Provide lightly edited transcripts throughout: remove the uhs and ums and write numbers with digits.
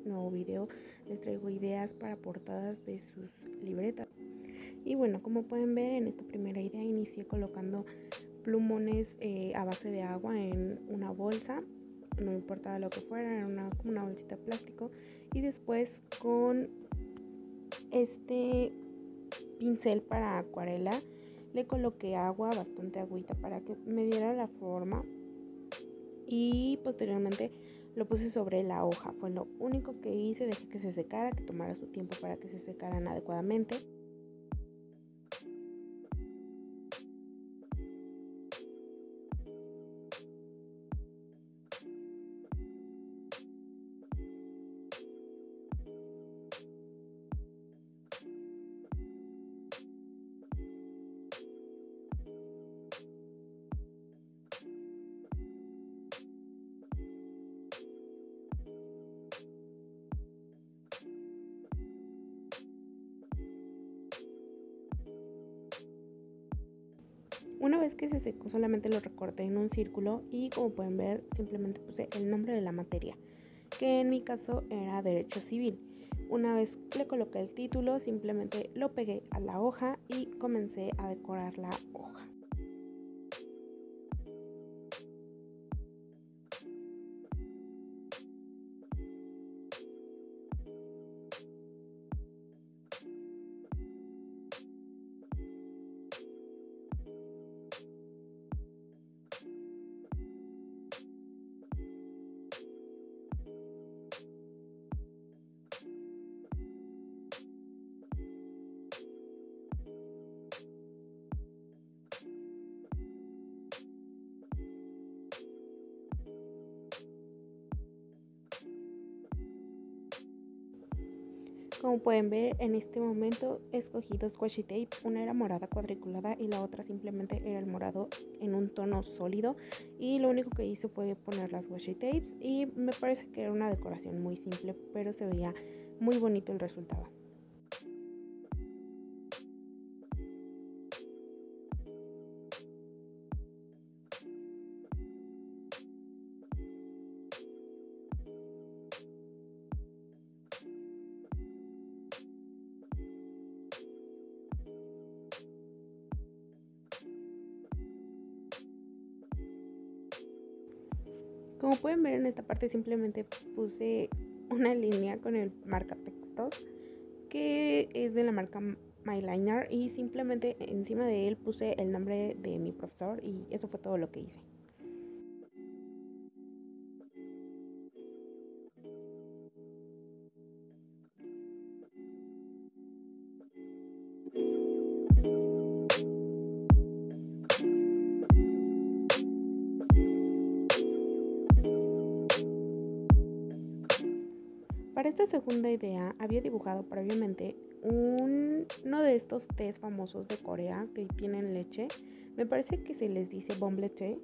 nuevo video les traigo ideas para portadas de sus libretas. Y bueno, como pueden ver, en esta primera idea inicié colocando plumones a base de agua en una bolsa, no importaba lo que fuera, era como una bolsita de plástico, y después con este pincel para acuarela le coloqué agua, bastante agüita, para que me diera la forma, y posteriormente lo puse sobre la hoja. Fue lo único que hice, dejé que se secara, que tomara su tiempo para que se secaran adecuadamente. Una vez que se secó, solamente lo recorté en un círculo y, como pueden ver, simplemente puse el nombre de la materia, que en mi caso era Derecho Civil. Una vez le coloqué el título, simplemente lo pegué a la hoja y comencé a decorar la hoja. Como pueden ver, en este momento escogí dos washi tape, una era morada cuadriculada y la otra simplemente era el morado en un tono sólido, y lo único que hice fue poner las washi tapes y me parece que era una decoración muy simple, pero se veía muy bonito el resultado. Como pueden ver, en esta parte simplemente puse una línea con el marcatextos, que es de la marca Myliner, y simplemente encima de él puse el nombre de mi profesor, y eso fue todo lo que hice. Para esta segunda idea había dibujado previamente uno de estos tés famosos de Corea que tienen leche. Me parece que se les dice bomble té,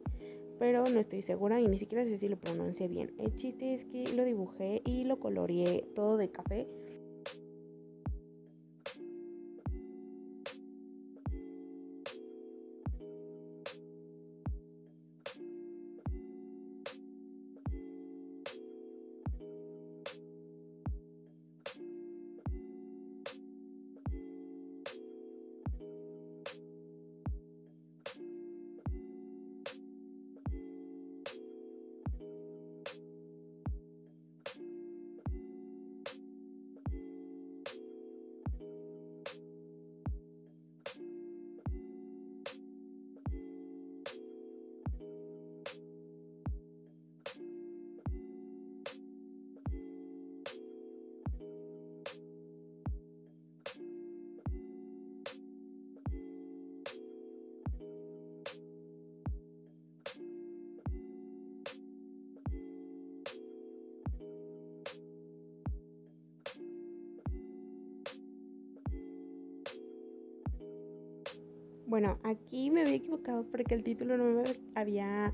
pero no estoy segura y ni siquiera sé si lo pronuncié bien. El chiste es que lo dibujé y lo coloreé todo de café. Bueno, aquí me había equivocado porque el título no me había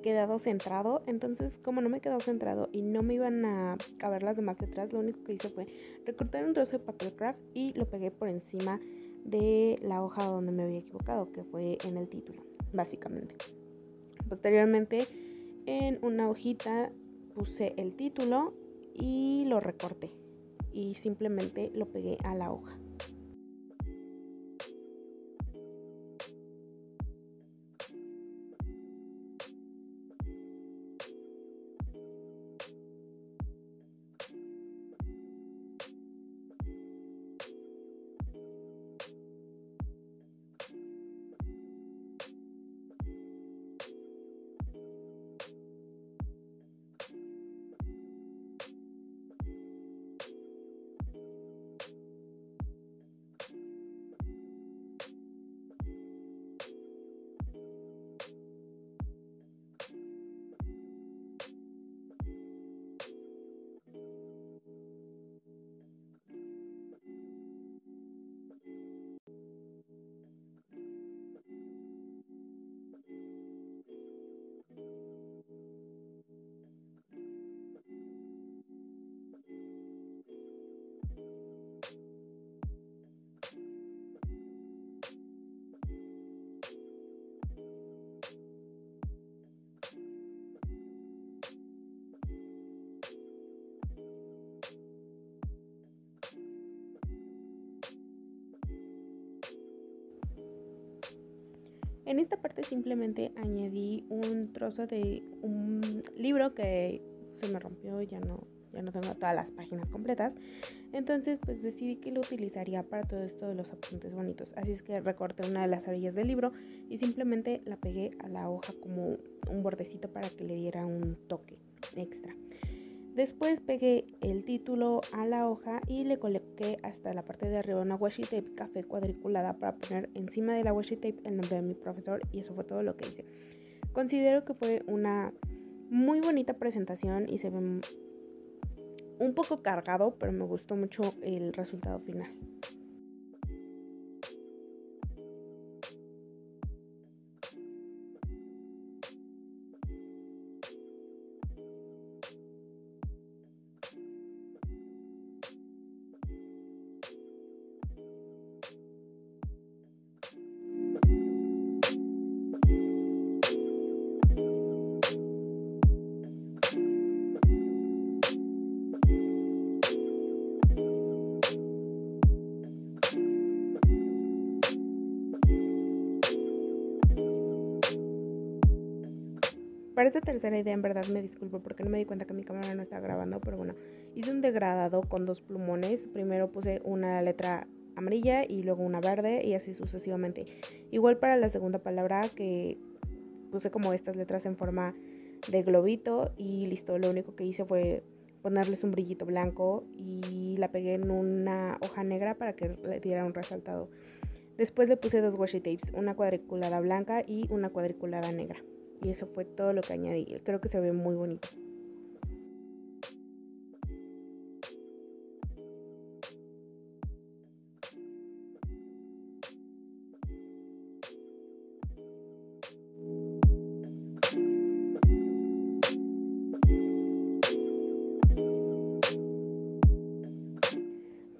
quedado centrado. Entonces, como no me quedó centrado y no me iban a caber las demás letras, lo único que hice fue recortar un trozo de papel craft y lo pegué por encima de la hoja donde me había equivocado, que fue en el título, básicamente. Posteriormente, en una hojita puse el título y lo recorté y simplemente lo pegué a la hoja. En esta parte simplemente añadí un trozo de un libro que se me rompió, ya no tengo todas las páginas completas. Entonces pues decidí que lo utilizaría para todo esto de los apuntes bonitos. Así es que recorté una de las orillas del libro y simplemente la pegué a la hoja como un bordecito para que le diera un toque extra. Después pegué el título a la hoja y le coloqué hasta la parte de arriba una washi tape café cuadriculada para poner encima de la washi tape el nombre de mi profesor, y eso fue todo lo que hice. Considero que fue una muy bonita presentación y se ve un poco cargado, pero me gustó mucho el resultado final. Para esta tercera idea en verdad me disculpo porque no me di cuenta que mi cámara no estaba grabando, pero bueno, hice un degradado con 2 plumones. Primero puse una letra amarilla y luego una verde y así sucesivamente. Igual para la segunda palabra, que puse como estas letras en forma de globito y listo. Lo único que hice fue ponerles un brillito blanco y la pegué en una hoja negra para que le diera un resaltado. Después le puse 2 washi tapes, una cuadriculada blanca y una cuadriculada negra. Y eso fue todo lo que añadí. Creo que se ve muy bonito.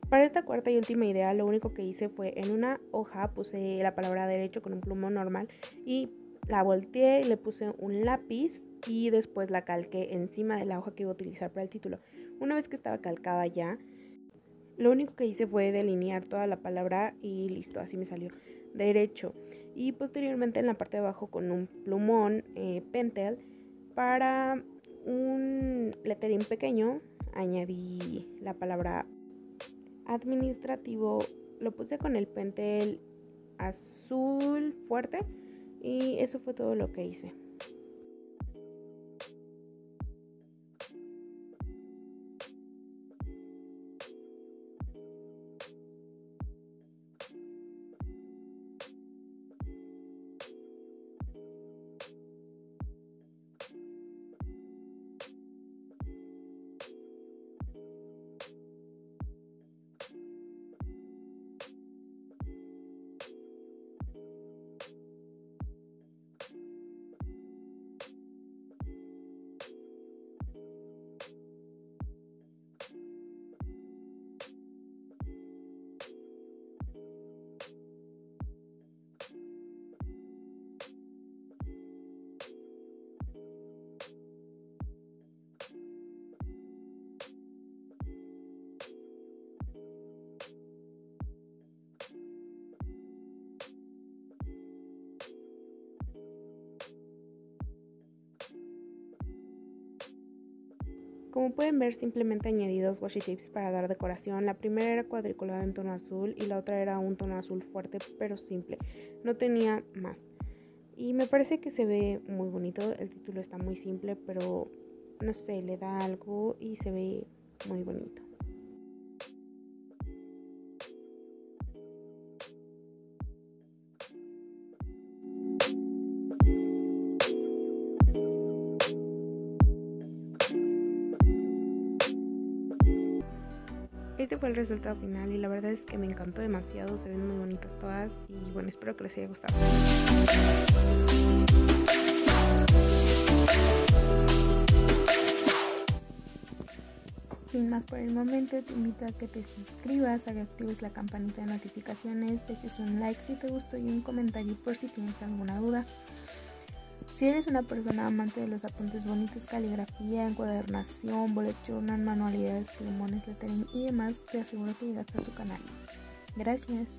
Para esta cuarta y última idea, lo único que hice fue en una hoja puse la palabra derecho con un plumón normal y la volteé, le puse un lápiz y después la calqué encima de la hoja que iba a utilizar para el título. Una vez que estaba calcada ya, lo único que hice fue delinear toda la palabra y listo, así me salió derecho. Y posteriormente en la parte de abajo con un plumón Pentel para un letterín pequeño añadí la palabra administrativo. Lo puse con el Pentel azul fuerte y eso fue todo lo que hice. Como pueden ver, simplemente añadí 2 washi tapes para dar decoración. La primera era cuadriculada en tono azul y la otra era un tono azul fuerte pero simple. No tenía más. Y me parece que se ve muy bonito. El título está muy simple, pero no sé, le da algo y se ve muy bonito. Este fue el resultado final y la verdad es que me encantó demasiado, se ven muy bonitas todas y bueno, espero que les haya gustado. Sin más por el momento, te invito a que te suscribas, a que actives la campanita de notificaciones, dejes un like si te gustó y un comentario por si tienes alguna duda. Si eres una persona amante de los apuntes bonitos, caligrafía, encuadernación, bullet journal, manualidades, plumones, lettering y demás, te aseguro que llegaste a tu canal. Gracias.